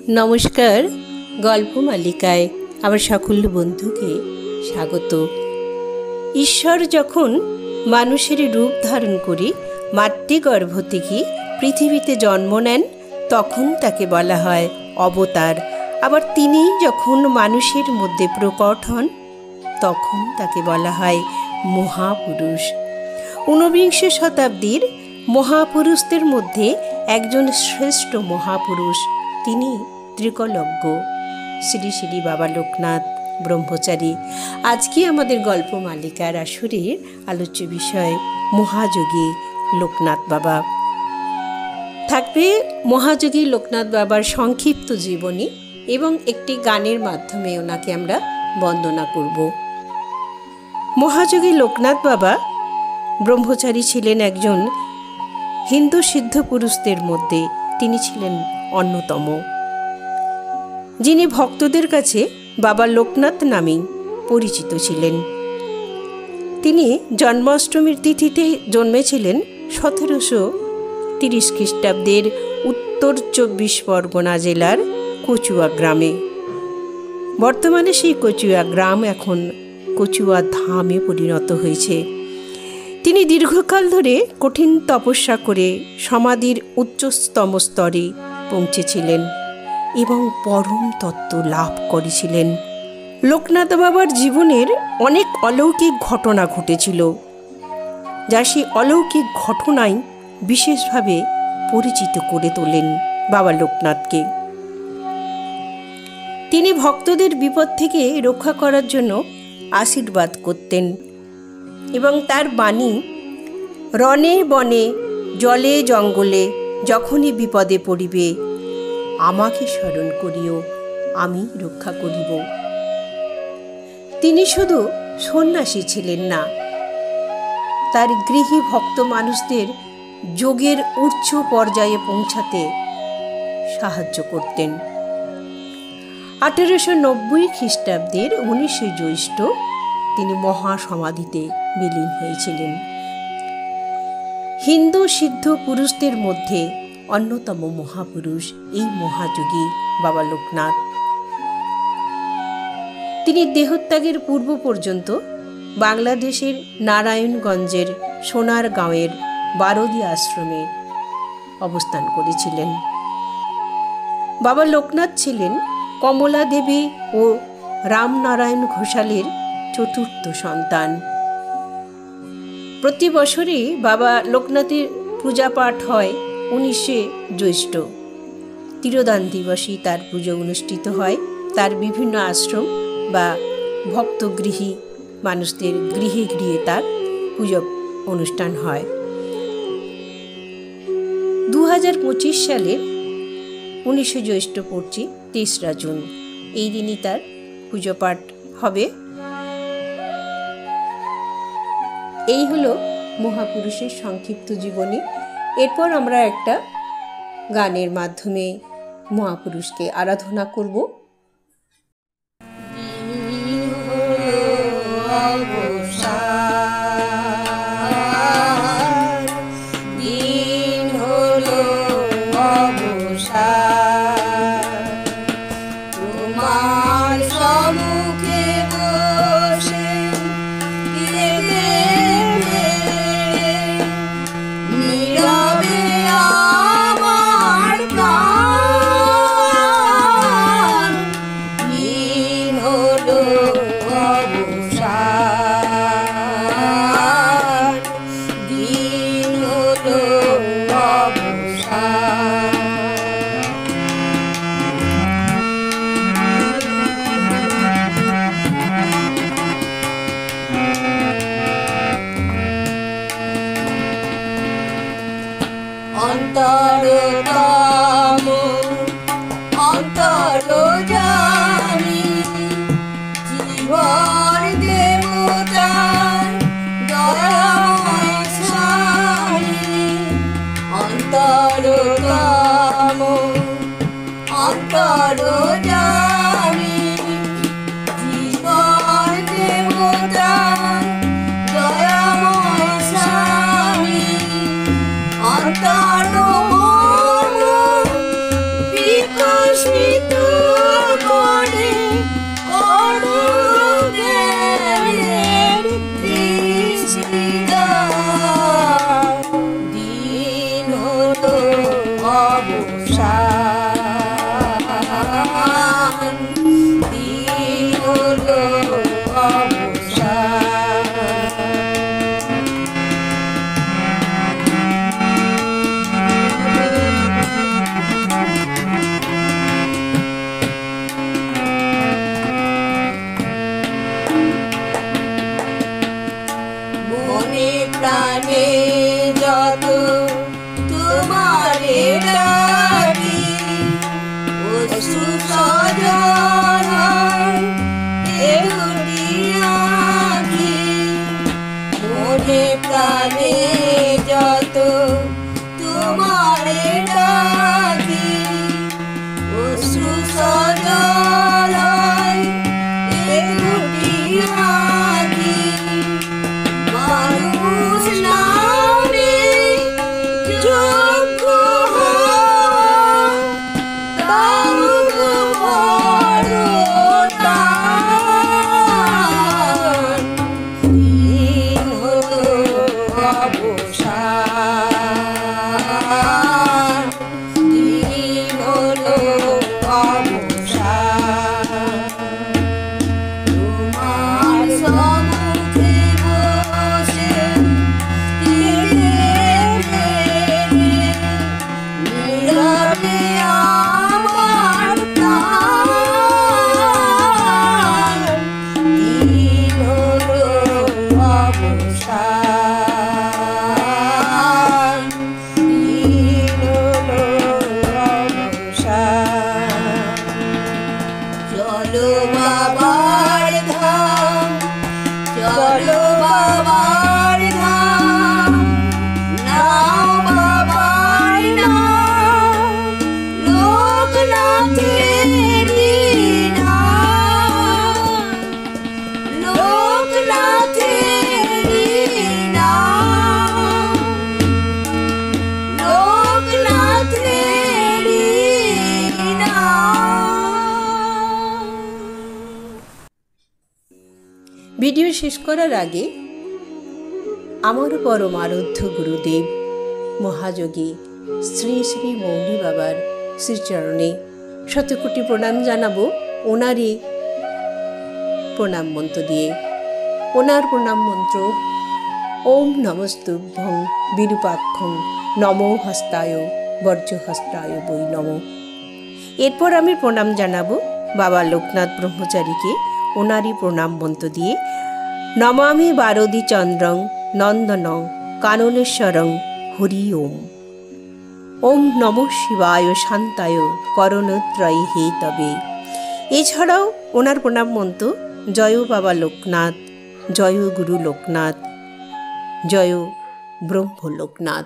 নমস্কার। গল্প মালিকায় আমার সকল বন্ধুকে স্বাগত। ঈশ্বর যখন মানুষের রূপ ধারণ করে মাতৃগর্ভ থেকে পৃথিবীতে জন্ম নেন তখন তাকে বলা হয় অবতার। আবার তিনি যখন মানুষের মধ্যে প্রকট হন তখন তাকে বলা হয় মহাপুরুষ। ঊনবিংশ শতাব্দীর মহাপুরুষদের মধ্যে একজন শ্রেষ্ঠ মহাপুরুষ, তিনি ত্রিকলজ্ঞ শ্রী শ্রী বাবা লোকনাথ ব্রহ্মচারী। আজকে আমাদের গল্প মালিকার আসরের আলোচ্য বিষয় মহাযোগী লোকনাথ বাবা। থাকবে মহাযোগী লোকনাথ বাবার সংক্ষিপ্ত জীবনী এবং একটি গানের মাধ্যমে ওনাকে আমরা বন্দনা করব। মহাযোগী লোকনাথ বাবা ব্রহ্মচারী ছিলেন একজন হিন্দু সিদ্ধ পুরুষদের মধ্যে তিনি ছিলেন অন্যতম, যিনি ভক্তদের কাছে বাবা লোকনাথ নামেই পরিচিত ছিলেন। তিনি জন্মাষ্টমীর তিথিতে জন্মেছিলেন 1730 খ্রিস্টাব্দের উত্তর 24 পরগনা জেলার কচুয়া গ্রামে। বর্তমানে সেই কচুয়া গ্রাম এখন কচুয়া ধামে পরিণত হয়েছে। তিনি দীর্ঘকাল ধরে কঠিন তপস্যা করে সমাধির উচ্চতম স্তরে পৌঁছেছিলেন এবং পরম তত্ত্ব লাভ করেছিলেন। লোকনাথ বাবার জীবনের অনেক অলৌকিক ঘটনা ঘটেছিল, যা সেই অলৌকিক ঘটনাই বিশেষভাবে পরিচিত করে তোলেন বাবা লোকনাথকে। তিনি ভক্তদের বিপদ থেকে রক্ষা করার জন্য আশীর্বাদ করতেন এবং তার বাণী, রণে বনে জলে জঙ্গলে যখনই বিপদে পড়িবে আমাকে স্মরণ করিও, আমি রক্ষা করিব। তিনি শুধু সন্ন্যাসী ছিলেন না, তার গৃহী ভক্ত মানুষদের যোগের উচ্চ পর্যায়ে পৌঁছাতে সাহায্য করতেন। 1890 খ্রিস্টাব্দের 19 জ্যৈষ্ঠ তিনি মহাসমাধিতে বিলীন হয়েছিলেন। হিন্দু সিদ্ধ পুরুষদের মধ্যে অন্যতম মহাপুরুষ এই মহাযোগী বাবা লোকনাথ। তিনি দেহত্যাগের পূর্ব পর্যন্ত বাংলাদেশের নারায়ণগঞ্জের সোনারগাঁওয়ের বারোদি আশ্রমে অবস্থান করেছিলেন। বাবা লোকনাথ ছিলেন কমলা দেবী ও রামনারায়ণ ঘোষালের চতুর্থ সন্তান। প্রতি বছরই বাবা লোকনাথের পূজা পাঠ হয় 19 জ্যৈষ্ঠ। তিরোদান দিবসে তার পুজো অনুষ্ঠিত হয়। তার বিভিন্ন আশ্রম বা ভক্তগৃহী মানুষদের গৃহে গৃহে তার পুজো অনুষ্ঠান হয়। 2025 সালের 19 জ্যৈষ্ঠ পড়ছে 3রা জুন। এই দিনই তার পুজো পাঠ হবে। এই হলো মহাপুরুষের সংক্ষিপ্ত জীবনী। এরপর আমরা একটা গানের মাধ্যমে মহাপুরুষকে আরাধনা করব। অন্তর প্রকাশিত করে অরুণের দৃষ্টিদান। দিন হলো অবসান, দিন হলো অবসান। মনে প্রাণে যত তোমারে ডাকি, অশ্রু সজল এ দুটি আঁখি। মনে প্রাণে যত তোমারে ডাকি, অশ্রু সজল এ দুটি আঁখি। মানুষ নামে যোগ্য হওয়া দাও গো বরদান। দিন হলো অবসান, দিন হলো অবসান। তোমার সম্মুখে বসে নীরবে আমার প্রাণ। দিন হলো অবসান, দিন হলো অবসান। চলো বাবার ধাম, চলো বাবার ধাম, নাও বাবার নাম, লোকনাথেরই নাম, লোকনাথেরই নাম, লোকনাথেরই নাম। ভিডিও শেষ করার আগে আমার পরম আরাধ্য গুরুদেব মহাযোগী শ্রী শ্রী মৌনী বাবার শ্রীচরণে শতকোটি প্রণাম জানাবো। ওনারই প্রণাম মন্ত্র দিয়ে, ওনার প্রণাম মন্ত্র ওম নমস্তুভ্যং বিরূপাক্ষং নমো হস্তায় বর্জ্যহস্তায় বৈ নমঃ। এরপর আমি প্রণাম জানাবো বাবা লোকনাথ ব্রহ্মচারীকে, ওনারই প্রণাম মন্ত্র দিয়ে নমামি বারদি চন্দ্রং নন্দনং কাননেশ্বরং হরি ওম। ওম নমঃ শিবায় শান্তায় করণত্রয়ী হে তবে। এছাড়াও ওনার প্রণাম মন্ত্র জয় বাবা লোকনাথ, জয় গুরু লোকনাথ, জয় ব্রহ্ম লোকনাথ।